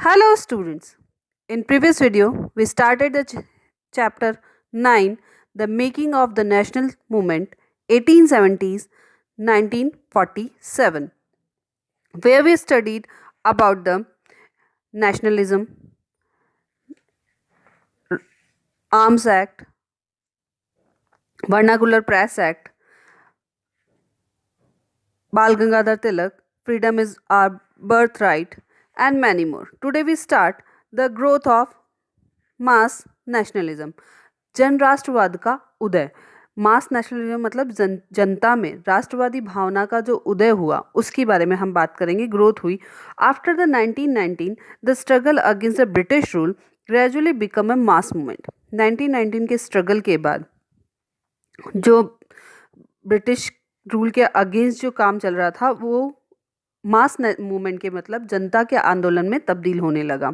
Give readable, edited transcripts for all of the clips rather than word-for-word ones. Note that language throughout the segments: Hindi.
Hello students. In previous video we started the chapter 9, the making of the national movement 1870s 1947, where we studied about the nationalism, arms act, vernacular press act, Bal Gangadhar Tilak, freedom is our birthright, and many more. Today we start the growth of mass nationalism, जन राष्ट्रवाद का उदय। मास नेशनलिज्म मतलब जनता में राष्ट्रवादी भावना का जो उदय हुआ उसके बारे में हम बात करेंगे। ग्रोथ हुई after the 1919 the struggle against the British rule gradually become a mass movement. 1919 के स्ट्रगल के बाद जो ब्रिटिश रूल के अगेंस्ट जो काम चल रहा था वो मास मूवमेंट के मतलब जनता के आंदोलन में तब्दील होने लगा,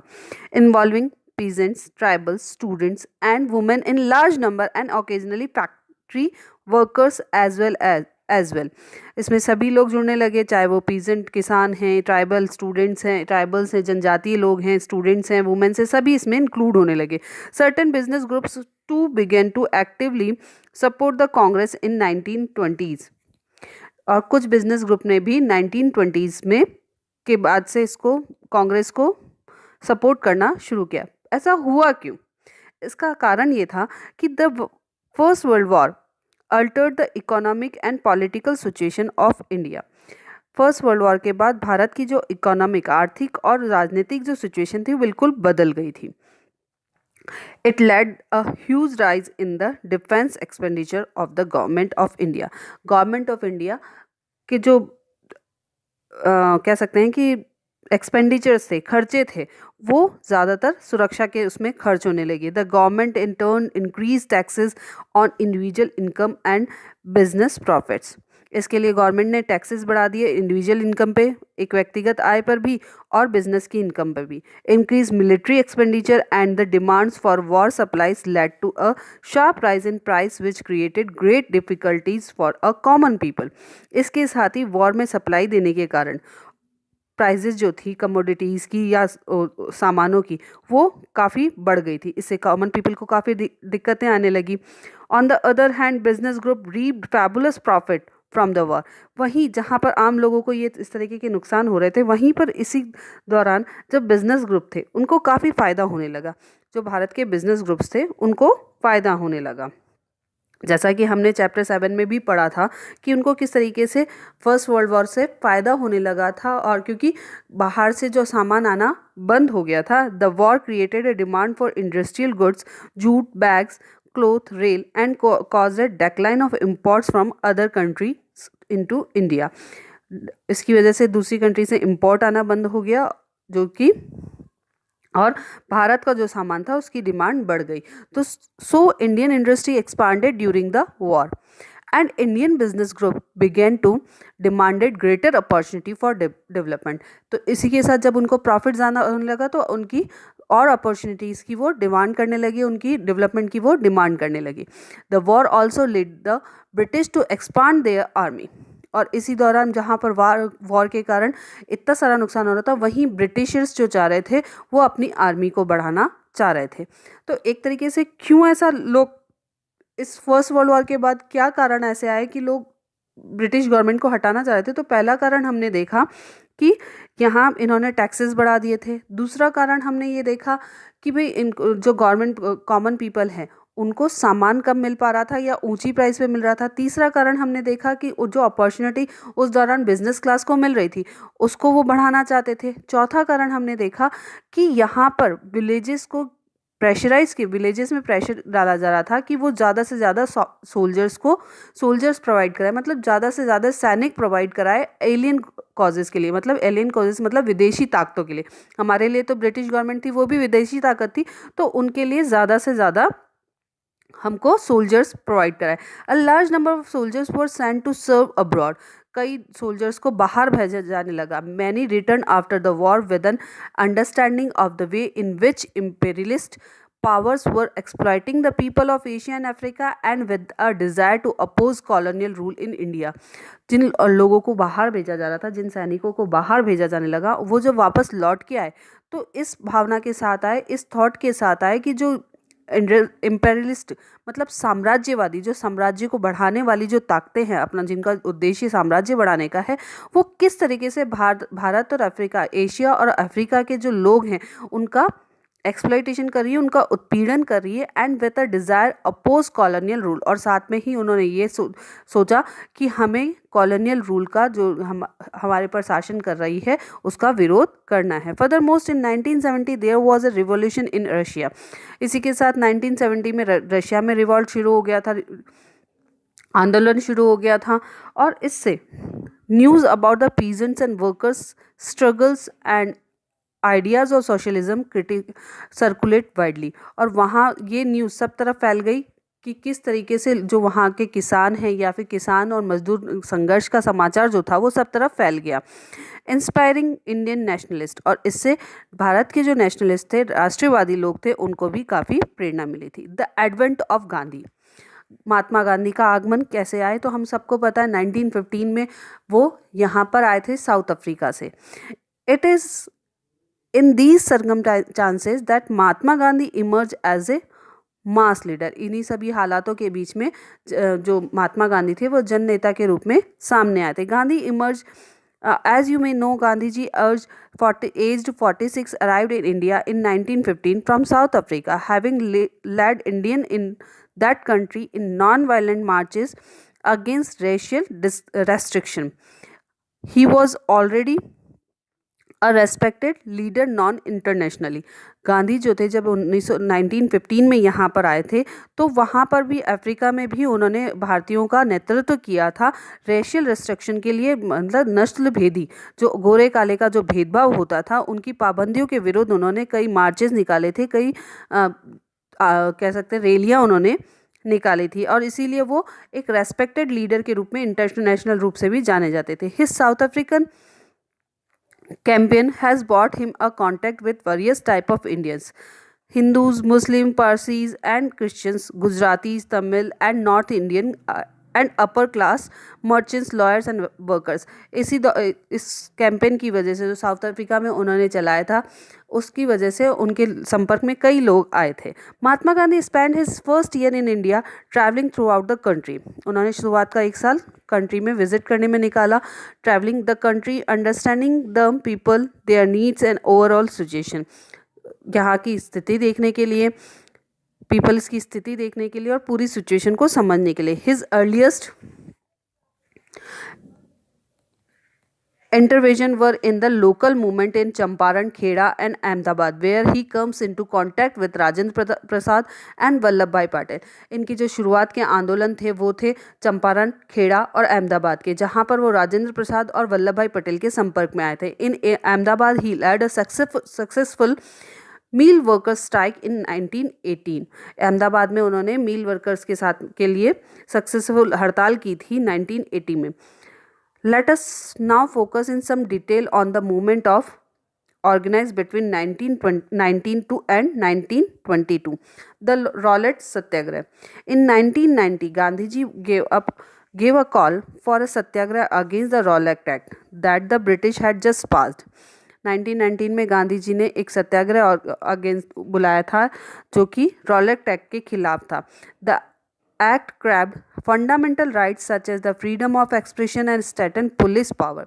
involving peasants, tribals, students and women in large number and occasionally factory workers as well. इसमें सभी लोग जुड़ने लगे, चाहे वो पीजेंट किसान हैं, ट्राइबल स्टूडेंट्स हैं, ट्राइबल्स हैं, जनजातीय लोग हैं, स्टूडेंट्स हैं, वुमेन से सभी इसमें इंक्लूड होने लगे। Certain business groups to begin to actively support the Congress in 1920s, और कुछ बिजनेस ग्रुप ने भी 1920s में के बाद से इसको कांग्रेस को सपोर्ट करना शुरू किया। ऐसा हुआ क्यों? इसका कारण ये था कि the first world war Altered the economic and political situation of India. First world war के बाद भारत की जो इकोनॉमिक, आर्थिक और राजनीतिक जो सिचुएशन थी बिल्कुल बदल गई थी। It led a huge rise in the defence expenditure of the government of India. Government of India के जो कह सकते हैं कि एक्सपेंडिचर्स थे, खर्चे थे, वो ज़्यादातर सुरक्षा के उसमें खर्च होने लगे। The government in turn increase taxes on individual income and business profits. इसके लिए गवर्नमेंट ने टैक्सेस बढ़ा दिए इंडिविजुअल इनकम पे, एक व्यक्तिगत आय पर भी, और बिजनेस की इनकम पर भी। Increase military expenditure and the demands for war supplies led to a sharp rise in price which created great difficulties for a common people. इसके साथ ही वॉर में सप्लाई देने के कारण प्राइजेज जो थी कमोडिटीज़ की या सामानों की वो काफ़ी बढ़ गई थी। इससे कॉमन पीपल को काफ़ी दिक्कतें आने लगी। On the other hand business group reaped fabulous profit from the war. वहीं जहाँ पर आम लोगों को ये इस तरीके के नुकसान हो रहे थे, वहीं पर इसी दौरान जब बिजनेस ग्रुप थे उनको काफ़ी फ़ायदा होने लगा। जो भारत के बिजनेस ग्रुप्स थे उनको फ़ायदा होने लगा, जैसा कि हमने चैप्टर 7 में भी पढ़ा था कि उनको किस तरीके से फर्स्ट वर्ल्ड वॉर से फ़ायदा होने लगा था। और क्योंकि बाहर से जो सामान आना बंद हो गया था, the war created a demand for industrial goods, jute, bags, cloth, rail and cause a decline of imports from other country into India. इसकी वजह से दूसरी कंट्री से इम्पोर्ट आना बंद हो गया, जो कि और भारत का जो सामान था उसकी डिमांड बढ़ गई। तो so Indian industry expanded during the war and Indian business group began to demanded greater opportunity for development. तो इसी के साथ जब उनको प्रॉफिट ज़्यादा होने लगा तो उनकी और अपॉर्चुनिटीज़ की वो डिमांड करने लगी, उनकी डेवलपमेंट की वो डिमांड करने लगी। The war also led the British to expand their army. और इसी दौरान जहाँ पर वॉर के कारण इतना सारा नुकसान हो रहा था, वहीं ब्रिटिशर्स जो चाह रहे थे वो अपनी आर्मी को बढ़ाना चाह रहे थे। तो एक तरीके से क्यों ऐसा लोग इस फर्स्ट वर्ल्ड वॉर के बाद क्या कारण ऐसे आए कि लोग ब्रिटिश गवर्नमेंट को हटाना चाह रहे थे? तो पहला कारण हमने देखा कि यहाँ इन्होंने टैक्सेस बढ़ा दिए थे। दूसरा कारण हमने ये देखा कि भाई इन जो गवर्नमेंट कॉमन पीपल हैं उनको सामान कम मिल पा रहा था या ऊंची प्राइस पे मिल रहा था। तीसरा कारण हमने देखा कि जो अपॉर्चुनिटी उस दौरान बिजनेस क्लास को मिल रही थी उसको वो बढ़ाना चाहते थे। चौथा कारण हमने देखा कि यहाँ पर विलेजेस को विलेजेस में प्रेशर डाला जा रहा था कि वो ज़्यादा से ज़्यादा सोल्जर्स प्रोवाइड कराए, मतलब ज़्यादा से ज़्यादा सैनिक प्रोवाइड कराए एलियन कॉजेज़ के लिए। मतलब एलियन कॉजेज़ मतलब विदेशी ताकतों के लिए। हमारे लिए तो ब्रिटिश गवर्नमेंट थी, वो भी विदेशी ताकत थी, तो उनके लिए ज़्यादा से ज़्यादा हमको सोल्जर्स प्रोवाइड कराए। A large number of soldiers were sent to serve abroad. कई सोल्जर्स को बाहर भेजा जाने लगा। Many return after the war with an understanding of the way in which imperialist powers were exploiting the people of Asia and Africa and with a desire to oppose colonial rule in India। जिन लोगों को बाहर भेजा जा रहा था, जिन सैनिकों को बाहर भेजा जाने लगा, वो जब वापस लौट के आए तो इस भावना के साथ आए, इस थॉट के साथ आए कि जो इम्पेरियलिस्ट मतलब साम्राज्यवादी, जो साम्राज्य को बढ़ाने वाली जो ताकतें हैं अपना, जिनका उद्देश्य साम्राज्य बढ़ाने का है, वो किस तरीके से भारत और अफ्रीका, एशिया और अफ्रीका के जो लोग हैं उनका एक्सप्लॉइटेशन कर रही है, उनका उत्पीड़न कर रही है, and with a desire oppose colonial rule. और साथ में ही उन्होंने ये सोचा कि हमें कॉलोनियल रूल का जो हमारे पर शासन कर रही है उसका विरोध करना है। Further most in 1970 there was a revolution in Russia. इसी के साथ 1970 में रशिया में रिवॉल्ट शुरू हो गया था, आंदोलन शुरू हो गया था, और इससे news about the peasants and workers struggles and ideas और सोशलिज्म सर्कुलेट वाइडली। और वहाँ ये न्यूज़ सब तरफ फैल गई कि किस तरीके से जो वहाँ के किसान हैं या फिर किसान और मजदूर संघर्ष का समाचार जो था वो सब तरफ फैल गया। इंस्पायरिंग इंडियन नेशनलिस्ट, और इससे भारत के जो नेशनलिस्ट थे, राष्ट्रवादी लोग थे, उनको भी काफ़ी प्रेरणा मिली थी। The advent of Gandhi, Mahatma Gandhi का आगमन कैसे आए, तो हम सबको पता है 1915 में वो यहाँ पर आए थे साउथ अफ्रीका से। It is in these circumstances that Mahatma Gandhi emerge as a mass leader. इन्हीं सभी हालातों के बीच में जो महात्मा गांधी थे वो जन नेता के रूप में सामने आए थे। Gandhi emerge as you may know, Gandhi ji aged 46 arrived in India in 1915 from South Africa, having led Indian in that country in non-violent marches against racial restriction. He was already a respected leader non internationally. Gandhi जो थे जब 1915 में यहाँ पर आए थे तो वहाँ पर भी अफ्रीका में भी उन्होंने भारतीयों का नेतृत्व किया था रेशियल रिस्ट्रिक्शन के लिए, मतलब नस्ल भेदी जो गोरे काले का जो भेदभाव होता था उनकी पाबंदियों के विरुद्ध उन्होंने कई मार्चेस निकाले थे, कई कह सकते हैं रैलियाँ उन्होंने निकाली थी, और इसीलिए वो एक रेस्पेक्टेड लीडर के रूप में इंटरनेशनल रूप से भी जाने जाते थे। His south African campaign has brought him a contact with various type of Indians, Hindus, Muslim, Parsis and Christians, Gujaratis, Tamil and North Indian and upper class merchants, lawyers and workers। इस कैंपेन की वजह से जो साउथ अफ्रीका में उन्होंने चलाया था उसकी वजह से उनके संपर्क में कई लोग आए थे। Mahatma Gandhi spend his first year in India travelling throughout the country. उन्होंने शुरुआत का एक साल कंट्री में विजिट करने में निकाला। Travelling the country, understanding the people, there needs and overall situation, यहाँ की स्थिति देखने के लिए, पीपल्स की स्थिति देखने के लिए और पूरी सिचुएशन को समझने के लिए। His earliest intervention were in the local movement in Champaran, Kheda and Ahmedabad, where he comes into contact with Rajendra Prasad and Vallabh Bhai Patel। इनकी जो शुरुआत के आंदोलन थे वो थे चंपारण, खेड़ा और अहमदाबाद के, जहाँ पर वो राजेंद्र प्रसाद और वल्लभ भाई पटेल के संपर्क में आए थे। इन अहमदाबाद ही led a successful mill workers strike in 1918। Ahmedabad में उन्होंने मील वर्कर्स के लिए सक्सेसफुल हड़ताल की थी 1980 में। Let us now focus in some detail on the movement of organized between 1919 to and 1922, the Rowlatt Satyagraha। In 1990, Gandhi ji gave a call for a satyagraha against the Rowlatt Act that the British had just passed। 1919 में गांधी जी ने एक सत्याग्रह अगेंस्ट बुलाया था जो कि रॉलेट एक्ट के खिलाफ था। The act curbed fundamental rights such as the freedom of expression and स्टेटन पुलिस पावर।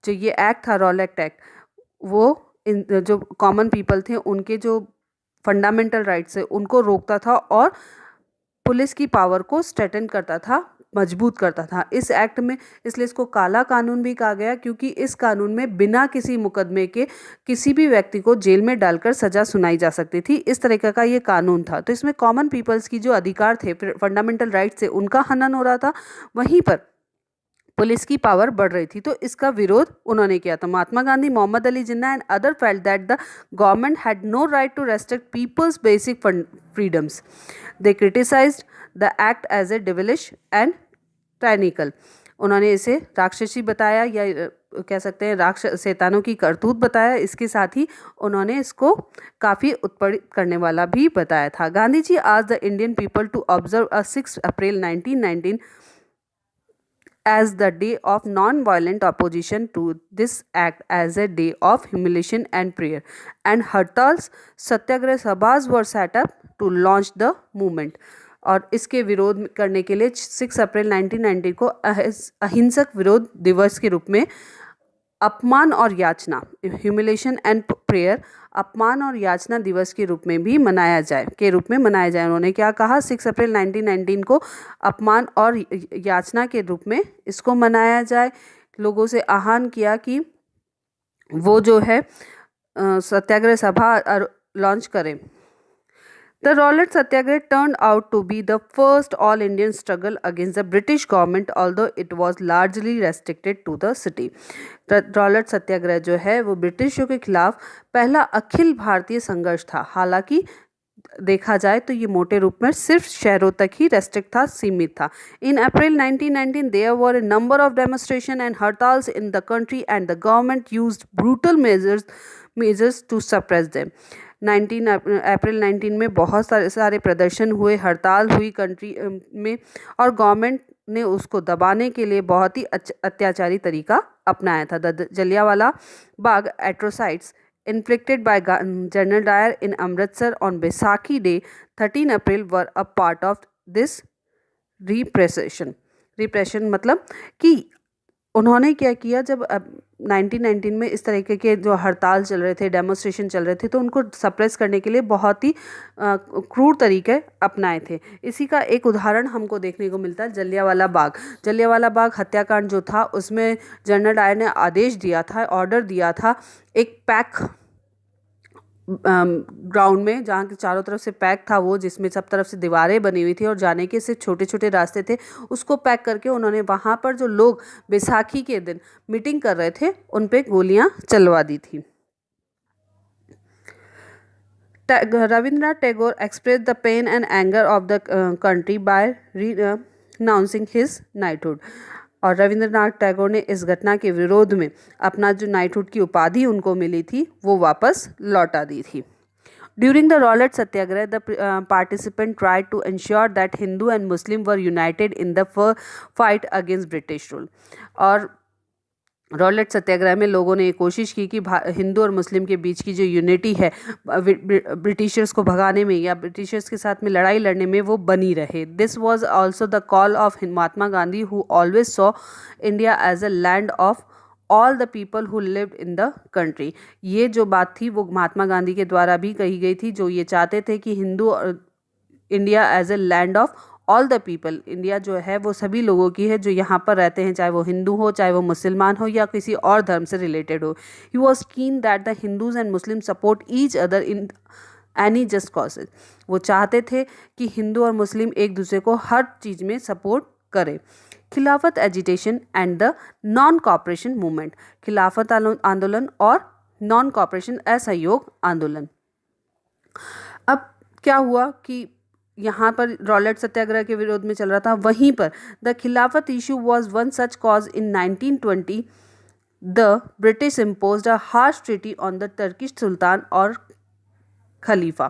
जो ये एक्ट था रॉलेट एक्ट, वो जो कॉमन पीपल थे उनके जो फंडामेंटल राइट्स है उनको रोकता था और पुलिस की पावर को स्ट्रेटन करता था, मजबूत करता था। इस एक्ट में इसलिए इसको काला कानून भी कहा गया क्योंकि इस कानून में बिना किसी मुकदमे के किसी भी व्यक्ति को जेल में डालकर सजा सुनाई जा सकती थी, इस तरीके का ये कानून था। तो इसमें कॉमन पीपल्स की जो अधिकार थे, फंडामेंटल राइट्स थे, उनका हनन हो रहा था, वहीं पर पुलिस की पावर बढ़ रही थी। तो इसका विरोध उन्होंने किया था। Mahatma Gandhi, Mohammad Ali Jinnah and other felt that the government had no right to restrict people's basic freedoms. They criticised the act as a devilish and tyrannical. उन्होंने इसे राक्षसी बताया या कह सकते हैं शैतानों की करतूत बताया। इसके साथ ही उन्होंने इसको काफ़ी उत्पीड़ित करने वाला भी बताया था। गांधी जी आज the Indian people to observe 6 April 1919 as the day of non-violent opposition to this act as a day of humiliation and prayer, and hartals, satyagrah sabhas were set up to launch the movement. और इसके विरोध करने के लिए 6 अप्रैल 1990 को अहिंसक विरोध दिवस के रूप में अपमान और याचना, ह्यूमिलेशन एंड प्रेयर, अपमान और याचना दिवस के रूप में भी मनाया जाए उन्होंने क्या कहा, 6 अप्रैल 1919 को अपमान और याचना के रूप में इसको मनाया जाए। लोगों से आह्वान किया कि वो जो है सत्याग्रह सभा लॉन्च करें। The Rowlatt Satyagraha turned out to be the first all-Indian struggle against the British government, although it was largely restricted to the city. Rowlatt Satyagraha जो है वो ब्रिटिशों के खिलाफ पहला अखिल भारतीय संघर्ष था। हालांकि देखा जाए तो ये मोटे रूप में सिर्फ शहरों तक ही रेस्ट्रिक्ट था, सीमित था। In April 1919 there were a number of demonstration and हड़ताल्स in the country and the government used brutal measures to suppress them. 19 अप्रैल 19 में बहुत सारे प्रदर्शन हुए, हड़ताल हुई कंट्री में, और गवर्नमेंट ने उसको दबाने के लिए बहुत ही अत्याचारी तरीका अपनाया था। The Jallianwala Bagh atrocities inflicted by General Dyer in Amritsar on Baisakhi Day 13 April were a part of this repression मतलब कि उन्होंने क्या किया, जब 1919 में इस तरीके के जो हड़ताल चल रहे थे, डेमोन्स्ट्रेशन चल रहे थे, तो उनको सप्रेस करने के लिए बहुत ही क्रूर तरीके अपनाए थे। इसी का एक उदाहरण हमको देखने को मिलता है जलियांवाला बाग हत्याकांड जो था, उसमें जनरल डायर ने ऑर्डर दिया था एक पैक ग्राउंड में, जहाँ के चारों तरफ से पैक था वो, जिसमें सब तरफ से दीवारें बनी हुई थी और जाने के सिर्फ छोटे छोटे रास्ते थे, उसको पैक करके उन्होंने वहाँ पर जो लोग बैसाखी के दिन मीटिंग कर रहे थे उन पे गोलियां चलवा दी थी। Rabindranath Tagore express the pain and anger of the country by renouncing his knighthood. और रविंद्रनाथ टैगोर ने इस घटना के विरोध में अपना जो नाइटहुड की उपाधि उनको मिली थी वो वापस लौटा दी थी। During the Rowlatt Satyagraha, the participants tried to ensure that Hindu and Muslim were united in the fight against British rule. और रॉलेट सत्याग्रह में लोगों ने ये कोशिश की कि हिंदू और मुस्लिम के बीच की जो यूनिटी है ब्रिटिशर्स को भगाने में या ब्रिटिशर्स के साथ में लड़ाई लड़ने में वो बनी रहे। This was also the call of Mahatma Gandhi who always saw India as a land of all the people who lived in the country. ये जो बात थी वो महात्मा गांधी के द्वारा भी कही गई थी, जो ये चाहते थे कि India as a land of all the people, India जो है वो सभी लोगों की है जो यहाँ पर रहते हैं, चाहे वो हिंदू हो, चाहे वो मुसलमान हो या किसी और धर्म से रिलेटेड हो। ही वॉज कीन that the Hindus and Muslim support each other in any just causes. वो चाहते थे कि हिंदू और मुस्लिम एक दूसरे को हर चीज़ में सपोर्ट करें। खिलाफत agitation and the non cooperation movement, खिलाफत आंदोलन और नॉन कॉपरेशन असहयोग आंदोलन। अब क्या हुआ कि यहाँ पर रॉलेट सत्याग्रह के विरोध में चल रहा था, वहीं पर the Khilafat issue was one such cause in 1920 the British imposed a harsh treaty on the Turkish sultan और खलीफा।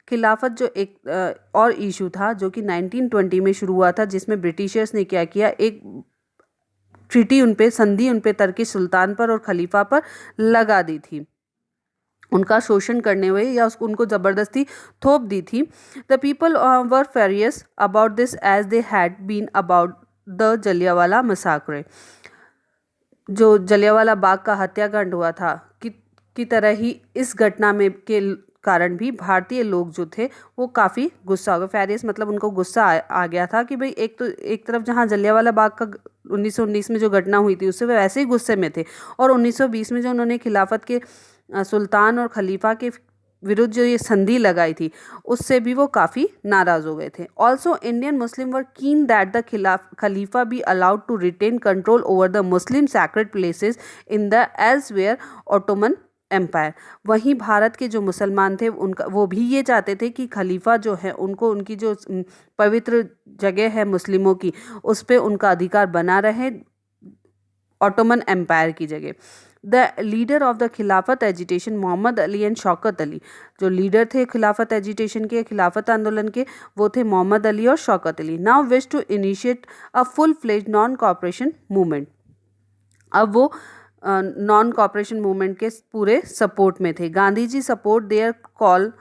खिलाफत जो एक और इशू था जो कि 1920 में शुरू हुआ था, जिसमें ब्रिटिशर्स ने क्या किया, एक ट्रीटी संधि उन पे टर्किश सुल्तान पर और खलीफा पर लगा दी थी, उनका शोषण करने हुए या उनको ज़बरदस्ती थोप दी थी। The people were furious about this as they had been about the Jallianwala massacre. जो जलियांवाला बाग का हत्याकांड हुआ था की तरह ही इस घटना में के कारण भी भारतीय लोग जो थे वो काफ़ी गुस्सा हो गए। फेरियस मतलब उनको गुस्सा आ गया था कि भाई एक तरफ जहाँ जलियांवाला बाग का 1919 में जो घटना हुई थी उससे वे वैसे ही गुस्से में थे, और 1920 में जो उन्होंने खिलाफत के सुल्तान और खलीफा के विरुद्ध जो ये संधि लगाई थी उससे भी वो काफ़ी नाराज़ हो गए थे। Also Indian Muslim were keen that the khalifa be allowed to retain control over the Muslim sacred places in the elsewhere Ottoman Empire. वहीं भारत के जो मुसलमान थे वो भी ये चाहते थे कि खलीफा जो है उनको उनकी जो पवित्र जगह है मुस्लिमों की उस पर उनका अधिकार बना रहे, ऑटोमन एम्पायर की जगह। द लीडर ऑफ द खिलाफत एजिटेशन मोहम्मद अली एंड शौकत अली, जो लीडर थे खिलाफत एजिटेशन के, खिलाफत आंदोलन के, वो थे मोहम्मद अली और Shaukat Ali. Now wish to initiate a full fledge non cooperation movement. अब वो नॉन कॉपरेशन मूवमेंट के पूरे सपोर्ट में थे। Gandhi ji support their call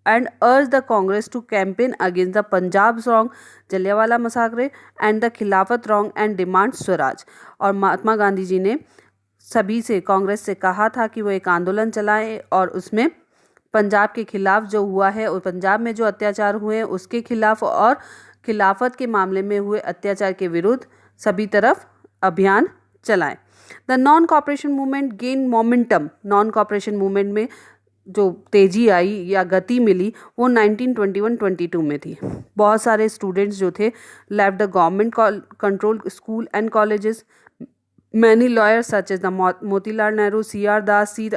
and urge the Congress to campaign against the Punjab wrong Jallianwala massacre and the Khilafat wrong and demand swaraj. और महात्मा गांधी जी ने सभी से, कांग्रेस से कहा था कि वो एक आंदोलन चलाएं और उसमें पंजाब के खिलाफ जो हुआ है और पंजाब में जो अत्याचार हुए हैं उसके खिलाफ और खिलाफत के मामले में हुए अत्याचार के विरुद्ध सभी तरफ अभियान चलाएं। The non cooperation movement gain momentum. Non cooperation movement में जो तेजी आई या गति मिली वो 1921-22 में थी। बहुत सारे स्टूडेंट्स जो थे left the government control school and colleges. Many lawyers such as the Motilal Nehru, CR Das, C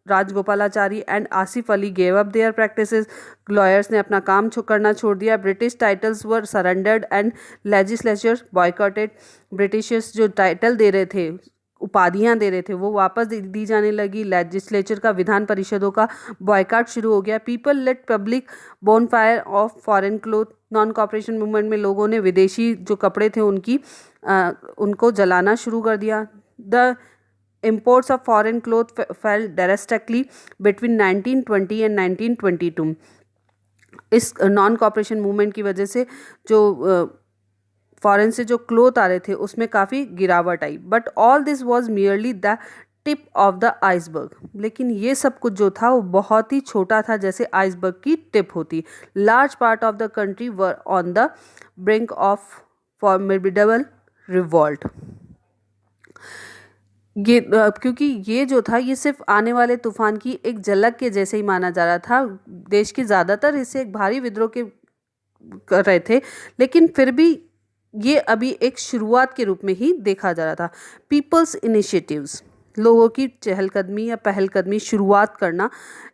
Rajagopalachari and Asaf Ali gave up their practices. Lawyers ने अपना काम करना छोड़ दिया। British titles were surrendered and legislature boycotted. Britishers जो टाइटल दे रहे थे, उपाधियां दे रहे थे, वो वापस दी जाने लगी। लेजिस्लेचर का, विधान परिषदों का बॉयकॉट शुरू हो गया। People late public bonfire of foreign cloth. Non cooperation movement में लोगों ने विदेशी जो कपड़े थे उनको जलाना शुरू कर दिया। The imports of foreign cloth fell drastically between 1920 and 1922। इस नॉन कॉपरेशन मूवमेंट की वजह से जो फॉरेन से जो क्लोथ आ रहे थे उसमें काफ़ी गिरावट आई। But all this was merely the tip of the iceberg. लेकिन ये सब कुछ जो था वो बहुत ही छोटा था, जैसे आइसबर्ग की टिप होती। Large part of the country were on the brink of formidable revolt. ये क्योंकि ये जो था ये सिर्फ आने वाले तूफान की एक झलक के जैसे ही माना जा रहा था। देश के ज़्यादातर हिस्से एक भारी विद्रोह के कर रहे थे, लेकिन फिर भी ये अभी एक शुरुआत के रूप में ही देखा जा रहा था। पीपल्स इनिशिएटिव्स, लोगों की चहलकदमी या पहलकदमी, शुरुआत करना।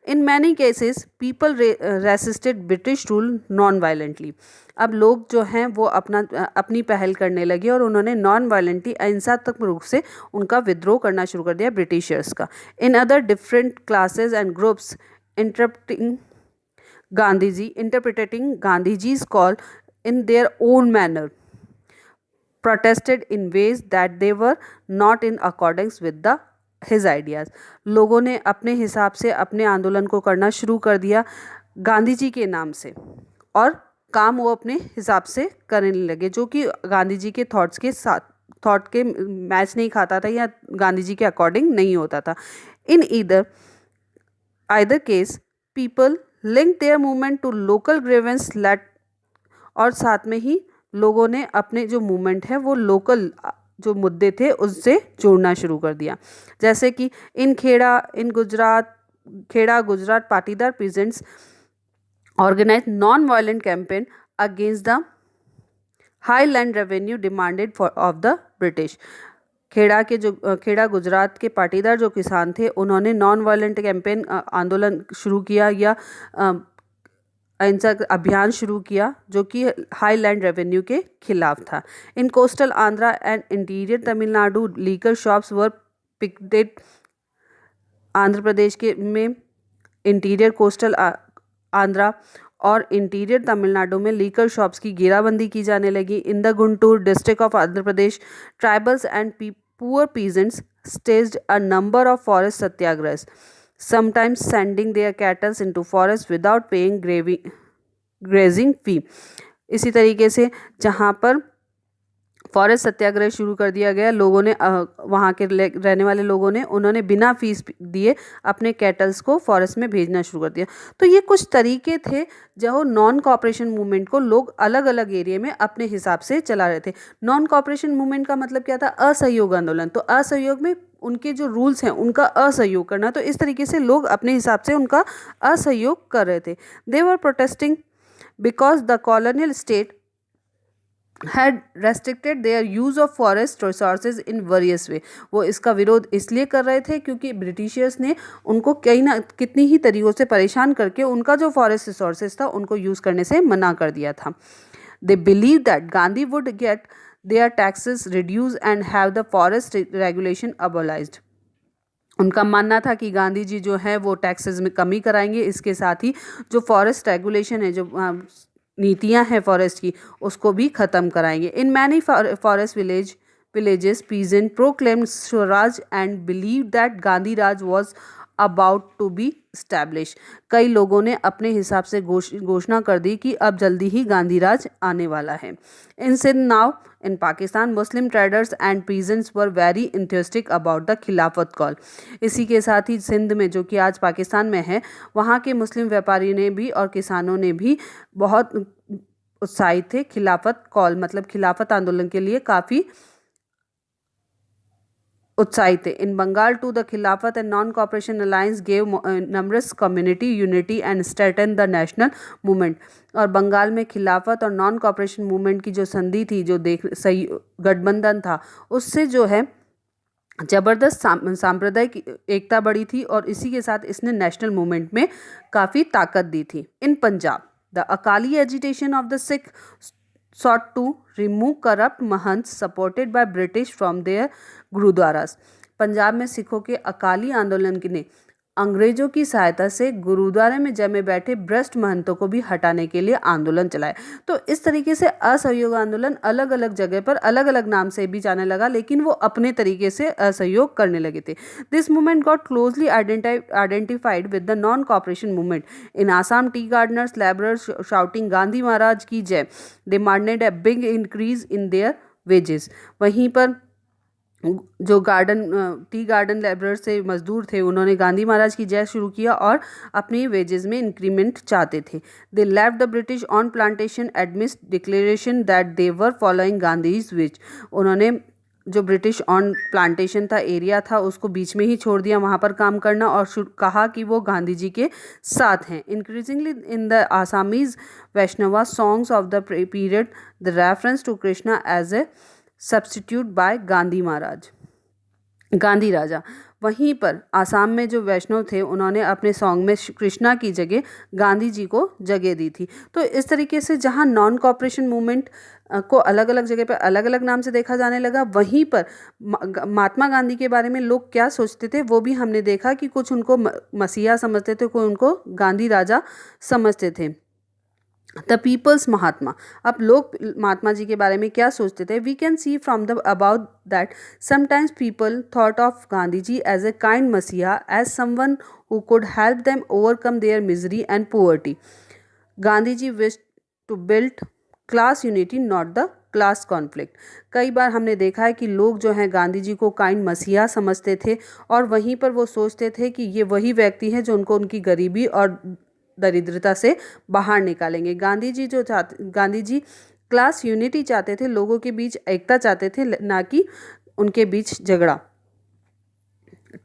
In many cases people resisted British rule non violently. अब लोग जो हैं वो अपनी पहल करने लगे और उन्होंने नॉन वायलेंटली, अहिंसात्मक रूप से उनका विद्रोह करना शुरू कर दिया ब्रिटिशर्स का। In other different classes and groups interpreting गांधीजी's call in their own manner, protested in ways that they were not in accordance with his ideas। लोगों ने अपने हिसाब से अपने आंदोलन को करना शुरू कर दिया गांधी जी के नाम से, और काम वो अपने हिसाब से करने लगे जो कि गांधी जी के थॉट के मैच नहीं खाता था या गांधी जी के अकॉर्डिंग नहीं होता था। In either case people link their movement to local grievance let, और साथ में ही लोगों ने अपने जो मूवमेंट है वो लोकल जो मुद्दे थे उससे जोड़ना शुरू कर दिया। जैसे कि Kheda Gujarat Patidar peasants organise non violent campaign against the high land revenue demanded of the British. Kheda Gujarat के पाटीदार जो किसान थे उन्होंने नॉन वायलेंट कैंपेन आंदोलन शुरू किया या अहिंसा अभियान शुरू किया जो कि हाई लैंड रेवेन्यू के खिलाफ था। In coastal Andhra and interior Tamil Nadu liquor shops were picketed. Andhra Pradesh के में इंटीरियर कोस्टल आंध्रा और इंटीरियर तमिलनाडु में लीकर शॉप्स की घेराबंदी की जाने लगी। In the Guntur district of Andhra Pradesh tribals and poor peasants staged a number of forest satyagrahas, sometimes sending their cattle into forest without paying grazing fee। इसी तरीके से जहाँ पर फॉरेस्ट सत्याग्रह शुरू कर दिया गया, लोगों ने वहाँ के रहने वाले लोगों ने उन्होंने बिना फीस दिए अपने कैटल्स को फॉरेस्ट में भेजना शुरू कर दिया। तो ये कुछ तरीके थे जो नॉन कॉपरेशन मूवमेंट को लोग अलग अलग एरिया में अपने हिसाब से चला रहे थे। नॉन कॉपरेशन मूवमेंट का मतलब क्या था? असहयोग आंदोलन। तो असहयोग में उनके जो रूल्स हैं उनका असहयोग करना। तो इस तरीके से लोग अपने हिसाब से उनका असहयोग कर रहे थे। They were protesting because the colonial state had restricted their use of forest resources in various way। वो इसका विरोध इसलिए कर रहे थे क्योंकि ब्रिटिशर्स ने उनको कितनी ही तरीक़ों से परेशान करके उनका जो फॉरेस्ट रिसोर्सेज था उनको यूज़ करने से मना कर दिया था। They believed that Gandhi would get their taxes reduced and have the forest regulation abolished। उनका मानना था कि गांधी जी जो है वो टैक्सेस में कमी कराएंगे, इसके साथ ही जो फॉरेस्ट रेगुलेशन है, जो नीतियां हैं फॉरेस्ट की, उसको भी ख़त्म कराएंगे। In many forest villages peasant proclaimed Swaraj and believed that Gandhi Raj was about to be established। कई लोगों ने अपने हिसाब से घोषणा कर दी कि अब जल्दी ही गांधी राज आने वाला है। In Sindh now in Pakistan Muslim traders and peasants were very enthusiastic about the Khilafat call. इसी के साथ ही सिंध में, जो कि आज पाकिस्तान में है, वहाँ के मुस्लिम व्यापारी ने भी और किसानों ने भी बहुत उत्साहित थे खिलाफत कॉल मतलब खिलाफत आंदोलन के लिए काफ़ी उत्साहित थे। In Bengal to the Khilafat and non cooperation alliance gave numerous community unity and strengthen the national movement. और बंगाल में खिलाफत और नॉन कॉपरेशन मूवमेंट की जो संधि थी, जो सही गठबंधन था, उससे जो है जबरदस्त सांप्रदायिक एकता बढ़ी थी और इसी के साथ इसने नेशनल मूवमेंट में काफ़ी ताकत दी थी। In Punjab the Akali agitation of the Sikh sought to remove corrupt mahant supported by British from their गुरुद्वारास। पंजाब में सिखों के अकाली आंदोलन ने अंग्रेजों की सहायता से गुरुद्वारे में जमे बैठे भ्रष्ट महंतों को भी हटाने के लिए आंदोलन चलाया। तो इस तरीके से असहयोग आंदोलन अलग अलग जगह पर अलग अलग नाम से भी जाने लगा, लेकिन वो अपने तरीके से असहयोग करने लगे थे। This movement got closely identified with the non cooperation movement. In Assam tea gardeners labourers shouting Gandhi Maharaj की जय demanded a big increase in their wages. वहीं पर जो टी गार्डन लेबरर से मजदूर थे, उन्होंने गांधी महाराज की जय शुरू किया और अपनी वेजेस में इंक्रीमेंट चाहते थे। They left the British owned plantation amidst declaration that they were following Gandhi's wish. उन्होंने जो ब्रिटिश ऑन प्लांटेशन था, एरिया था, उसको बीच में ही छोड़ दिया वहाँ पर काम करना और कहा कि वो गांधी जी के साथ हैं। Increasingly in the Assamese Vaishnava songs of the period the reference to Krishna as a substitute by Gandhi Maharaj Gandhi raja. वहीं पर आसाम में जो वैष्णव थे, उन्होंने अपने सॉन्ग में कृष्णा की जगह गांधी जी को जगह दी थी। तो इस तरीके से जहां नॉन कॉपरेशन मूवमेंट को अलग अलग जगह पर अलग अलग नाम से देखा जाने लगा, वहीं पर महात्मा गांधी के बारे में लोग क्या सोचते थे वो भी हमने देखा कि कुछ उनको मसीहा समझते थे, कोई उनको गांधी राजा समझते थे। द पीपल्स महात्मा। अब लोग महात्मा जी के बारे में क्या सोचते थे? We can see from the about that sometimes people thought of Gandhi ji as a kind messiah, as someone who could help them overcome their misery and poverty. Gandhi ji wish to build class unity, not the class conflict. कई बार हमने देखा है कि लोग जो हैं गांधी जी को काइंड मसीहा समझते थे और वहीं पर वो सोचते थे कि ये वही व्यक्ति हैं जो उनको उनकी गरीबी और दरिद्रता से बाहर निकालेंगे। गांधी जी क्लास यूनिटी चाहते थे, लोगों के बीच एकता चाहते थे, ना कि उनके बीच झगड़ा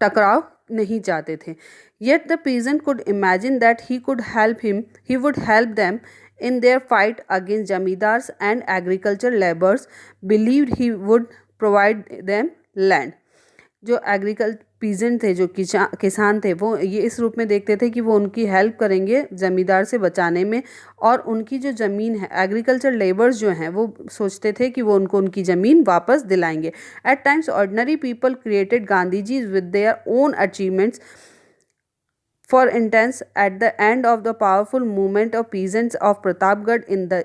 टकराव नहीं चाहते थे। Yet the peasant could imagine that he would help them in their fight against zamindars and agriculture laborers, believed he would provide them land। जो पीजेंट थे, जो किसान थे, वो ये इस रूप में देखते थे कि वो उनकी हेल्प करेंगे जमींदार से बचाने में, और उनकी जो ज़मीन है, एग्रीकल्चर लेबर्स जो हैं, वो सोचते थे कि वो उनको उनकी ज़मीन वापस दिलाएंगे। At times ordinary people created Gandhi ji with their own achievements. For instance, at the end of the powerful movement of peasants of Pratapgarh in the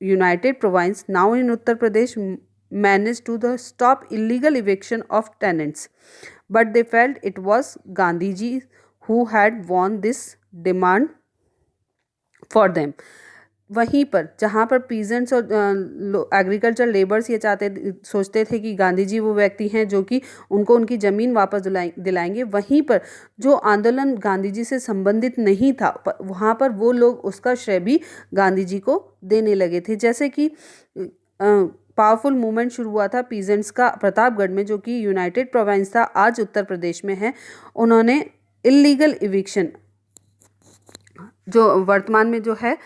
United Province, now in Uttar Pradesh, managed to stop illegal eviction of tenants. But they felt it was Gandhi ji who had won this demand for them. वहीं पर जहाँ पर पीजेंट्स और एग्रीकल्चर लेबर्स ये सोचते थे कि गांधी जी वो व्यक्ति हैं जो कि उनको उनकी ज़मीन वापस दिलाएंगे, वहीं पर जो आंदोलन गांधी जी से संबंधित नहीं था, वहाँ पर वो लोग उसका श्रेय भी गांधी जी को देने लगे थे। जैसे कि पावरफुल मूवमेंट शुरू हुआ था पीजेंट्स का प्रतापगढ़ में, जो कि यूनाइटेड प्रोविंस था, आज उत्तर प्रदेश में है। उन्होंने इलीगल इविक्शन, जो वर्तमान में जो है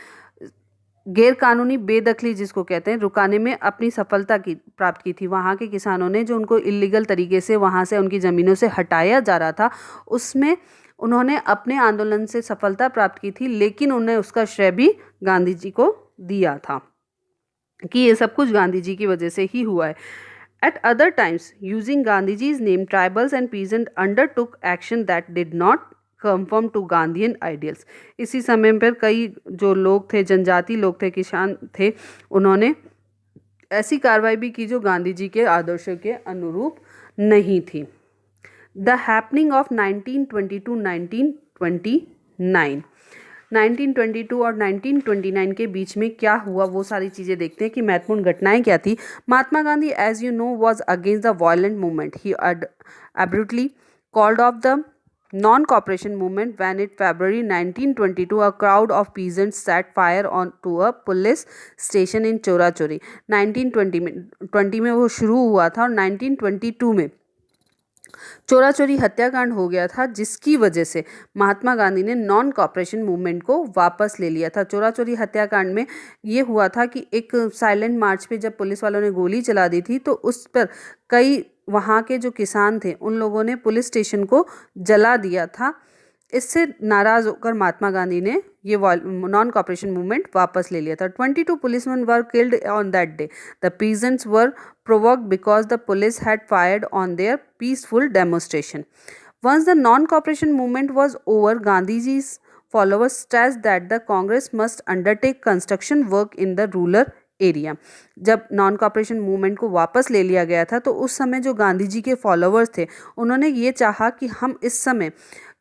गैर कानूनी बेदखली जिसको कहते हैं, रुकाने में अपनी सफलता प्राप्त की थी। वहाँ के किसानों ने जो उनको इलीगल तरीके से वहाँ से उनकी ज़मीनों से हटाया जा रहा था, उसमें उन्होंने अपने आंदोलन से सफलता प्राप्त की थी, लेकिन उन्हें उसका श्रेय भी गांधी जी को दिया था कि ये सब कुछ गांधी जी की वजह से ही हुआ है। At other times, using Gandhiji's name, tribals and peasants undertook action that did not conform to Gandhian ideals. इसी समय पर कई जो लोग थे, जनजाति लोग थे, किसान थे, उन्होंने ऐसी कार्रवाई भी की जो गांधी जी के आदर्शों के अनुरूप नहीं थी. The happening of 1920 to 1929. 1922 और 1929 के बीच में क्या हुआ वो सारी चीज़ें देखते हैं कि महत्वपूर्ण घटनाएं क्या थी. Mahatma Gandhi, as you know, was against the violent movement. He abruptly called off the non-cooperation movement when in February 1922 a crowd of peasants set fire on to a police station in चोरा चोरी. 1920 में वो शुरू हुआ था और 1922 में चोरा चोरी हत्याकांड हो गया था, जिसकी वजह से महात्मा गांधी ने नॉन कॉपरेशन मूवमेंट को वापस ले लिया था. चोरा चोरी हत्याकांड में ये हुआ था कि एक साइलेंट मार्च पे जब पुलिस वालों ने गोली चला दी थी तो उस पर कई वहाँ के जो किसान थे उन लोगों ने पुलिस स्टेशन को जला दिया था. इससे नाराज होकर महात्मा गांधी ने ये नॉन कॉपरेशन मूवमेंट वापस ले लिया था. 22 policemen were killed on that day. The peasants were provoked because the police had fired on their peaceful demonstration. Once the non-cooperation movement was over, Gandhiji's followers stressed that the Congress must undertake construction work in the rural area. जब नॉन कॉपरेशन मूवमेंट को वापस ले लिया गया था तो उस समय जो गांधी जी के फॉलोअर्स थे उन्होंने ये चाहा कि हम इस समय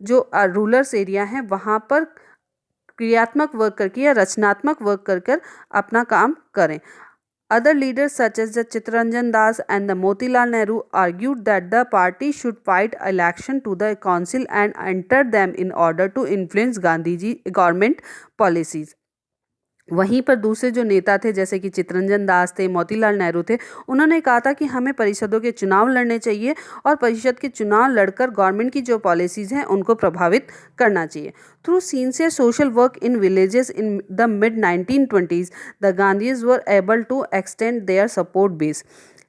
जो रूरल्स एरिया हैं वहाँ पर क्रियात्मक वर्क करके या रचनात्मक वर्क कर अपना काम करें. Other leaders such as the Chittaranjan Das and the Motilal Nehru argued that the party should fight election to the council and enter them in order to influence Gandhiji government policies. वहीं पर दूसरे जो नेता थे जैसे कि चित्तरंजन दास थे, मोतीलाल नेहरू थे, उन्होंने कहा था कि हमें परिषदों के चुनाव लड़ने चाहिए और परिषद के चुनाव लड़कर गवर्नमेंट की जो पॉलिसीज़ हैं उनको प्रभावित करना चाहिए. Through sincere social work in villages in the mid 1920s the Gandhis were able to extend their support base.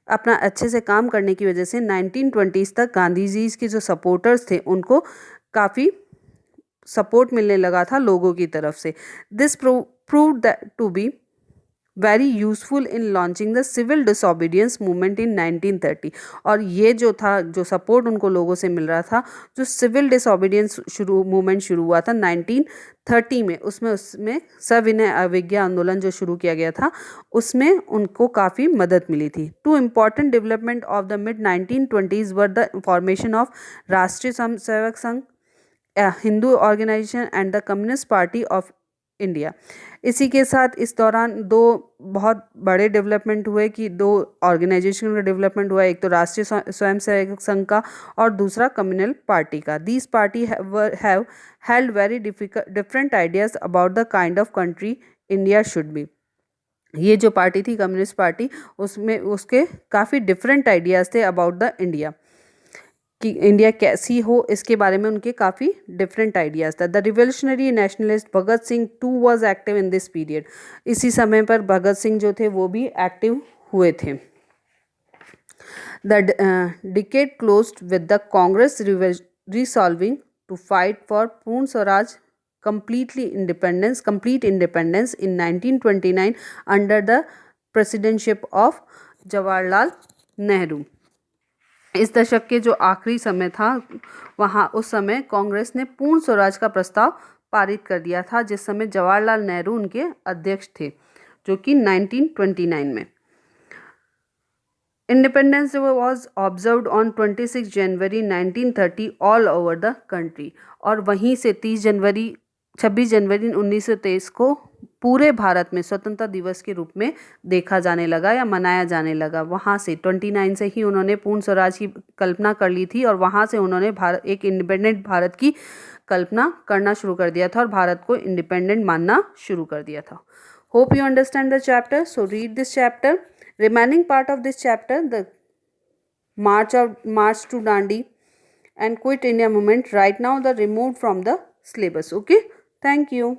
अपना अच्छे से काम करने की वजह से 1920s तक गांधी जी के जो सपोर्टर्स थे उनको काफ़ी सपोर्ट मिलने लगा था लोगों की तरफ से. This proved that to be very useful in launching the civil disobedience movement in 1930. और ये जो था, जो सपोर्ट उनको लोगों से मिल रहा था, जो सिविल डिसोबीडियंस मूवमेंट शुरू हुआ था 1930 में, उसमें सविनय अवज्ञा आंदोलन जो शुरू किया गया था उसमें उनको काफ़ी मदद मिली थी. Two important development of the mid 1920s were the formation of Rashtriya Swayamsevak Sangh, Hindu organisation and the Communist Party of India. इसी के साथ इस दौरान दो बहुत बड़े डेवलपमेंट हुए कि दो ऑर्गेनाइजेशन का डेवलपमेंट हुआ, एक तो राष्ट्रीय स्वयंसेवक संघ का और दूसरा कम्युनल पार्टी का. These party have held very different ideas about the kind of country India should be. ये जो पार्टी थी कम्युनिस्ट पार्टी, उसमें उसके काफ़ी डिफरेंट आइडियाज़ थे अबाउट द इंडिया, कि इंडिया कैसी हो इसके बारे में उनके काफ़ी डिफरेंट आइडियाज़ था. The revolutionary nationalist Bhagat Singh too was active in this period. इसी समय पर भगत सिंह जो थे वो भी एक्टिव हुए थे. The decade closed with the Congress resolving to fight for Purna Swaraj complete independence in 1929 under the presidency of Jawaharlal Nehru. इस दशक के जो आखिरी समय था वहाँ उस समय कांग्रेस ने पूर्ण स्वराज का प्रस्ताव पारित कर दिया था, जिस समय जवाहरलाल नेहरू उनके अध्यक्ष थे, जो कि 1929 में. Independence was observed on 26 January 1930 all over the country. और वहीं से 26 जनवरी 1923 को पूरे भारत में स्वतंत्रता दिवस के रूप में देखा जाने लगा या मनाया जाने लगा. वहाँ से 29 से ही उन्होंने पूर्ण स्वराज की कल्पना कर ली थी और वहाँ से उन्होंने एक इंडिपेंडेंट भारत की कल्पना करना शुरू कर दिया था और भारत को इंडिपेंडेंट मानना शुरू कर दिया था. Hope you understand the chapter. So read this chapter. Remaining part of this chapter, the March two Dandi and quit India movement, right now the removed from the syllabus. Okay, thank you.